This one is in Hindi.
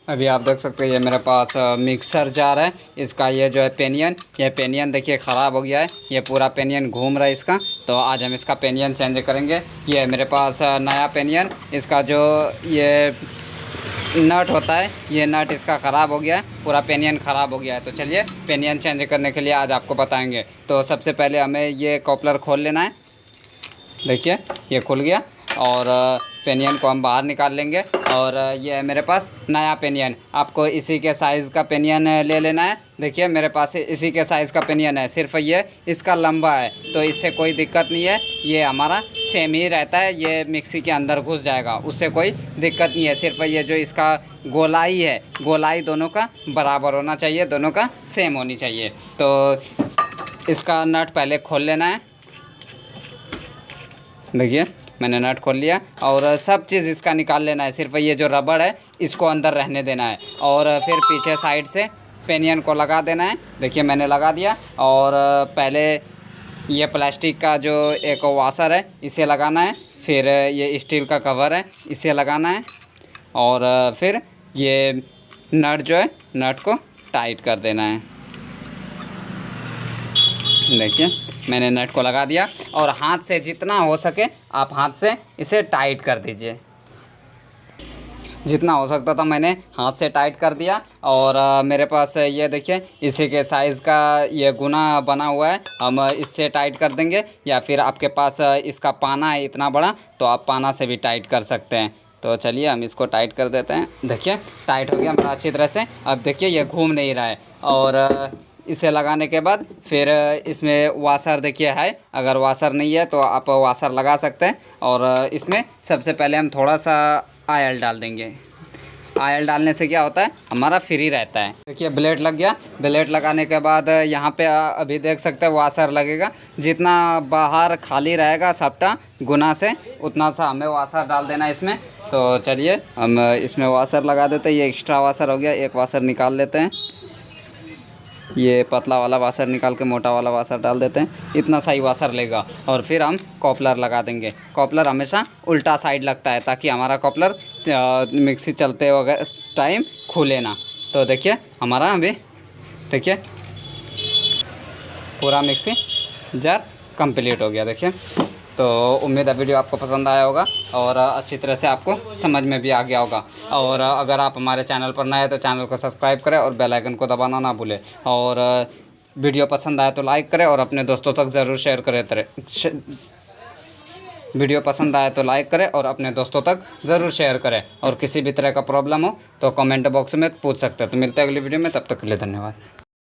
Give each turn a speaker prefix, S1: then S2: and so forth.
S1: अभी आप देख सकते हैं ये मेरे पास मिक्सर जार है। इसका ये जो है पेनियन, ये पेनियन देखिए ख़राब हो गया है, ये पूरा पेनियन घूम रहा है इसका। तो आज हम इसका पेनियन चेंज करेंगे। ये मेरे पास नया पेनियन, इसका जो ये नट होता है, ये नट इसका ख़राब हो गया है, पूरा पेनियन ख़राब हो गया है। तो चलिए पेनियन चेंज करने के लिए आज आपको बताएंगे। तो सबसे पहले हमें ये कॉपलर खोल लेना है। देखिए ये खुल गया और पेनियन को हम बाहर निकाल लेंगे। और ये है मेरे पास नया पेनियन, आपको इसी के साइज़ का पेनियन ले लेना है। देखिए मेरे पास इसी के साइज़ का पेनियन है, सिर्फ ये इसका लंबा है, तो इससे कोई दिक्कत नहीं है। ये हमारा सेम ही रहता है, ये मिक्सी के अंदर घुस जाएगा, उससे कोई दिक्कत नहीं है। सिर्फ ये जो इसका गोलाई है, गोलाई दोनों का बराबर होना चाहिए, दोनों का सेम होनी चाहिए। तो इसका नट पहले खोल लेना है। देखिए मैंने नट खोल लिया और सब चीज़ इसका निकाल लेना है। सिर्फ ये जो रबड़ है इसको अंदर रहने देना है और फिर पीछे साइड से पेनियन को लगा देना है। देखिए मैंने लगा दिया। और पहले ये प्लास्टिक का जो एक वाशर है इसे लगाना है, फिर ये स्टील का कवर है इसे लगाना है और फिर ये नट जो है नट को टाइट कर देना है। देखिए मैंने नट को लगा दिया और हाथ से जितना हो सके आप हाथ से इसे टाइट कर दीजिए। जितना हो सकता था मैंने हाथ से टाइट कर दिया। और मेरे पास ये देखिए इसी के साइज़ का ये गुना बना हुआ है, हम इससे टाइट कर देंगे। या फिर आपके पास इसका पाना है इतना बड़ा तो आप पाना से भी टाइट कर सकते हैं। तो चलिए हम इसको टाइट कर देते हैं। देखिए टाइट हो गया मेरा अच्छी तरह से। अब देखिए ये घूम नहीं रहा है। और इसे लगाने के बाद फिर इसमें वाशर देखिए है, अगर वाशर नहीं है तो आप वाशर लगा सकते हैं। और इसमें सबसे पहले हम थोड़ा सा ऑयल डाल देंगे। ऑयल डालने से क्या होता है, हमारा फ्री रहता है। देखिए ब्लेड लग गया। ब्लेड लगाने के बाद यहाँ पे अभी देख सकते हैं वाशर लगेगा। जितना बाहर खाली रहेगा सबटा गुना से उतना सा हमें वाशर डाल देना है इसमें। तो चलिए हम इसमें वाशर लगा देते हैं। ये एक्स्ट्रा वाशर हो गया, एक वाशर निकाल लेते हैं। ये पतला वाला वाशर निकाल के मोटा वाला वाशर डाल देते हैं। इतना सही वाशर लेगा। और फिर हम कॉपलर लगा देंगे। कॉपलर हमेशा उल्टा साइड लगता है ताकि हमारा कॉपलर मिक्सी चलते वगैरह टाइम खुले ना। तो देखिए हमारा अभी देखिए पूरा मिक्सी जार कंप्लीट हो गया। देखिए तो उम्मीद है वीडियो आपको पसंद आया होगा और अच्छी तरह से आपको समझ में भी आ गया होगा। और अगर आप हमारे चैनल पर नए हैं तो चैनल को सब्सक्राइब करें और बेल आइकन को दबाना ना भूलें। और वीडियो पसंद आए तो लाइक करें और अपने दोस्तों तक ज़रूर शेयर करें। वीडियो पसंद आए तो लाइक करें और अपने दोस्तों तक ज़रूर शेयर करें। और किसी भी तरह का प्रॉब्लम हो तो कमेंट बॉक्स में पूछ सकते हैं। तो मिलते हैं अगली वीडियो में, तब तक के लिए धन्यवाद।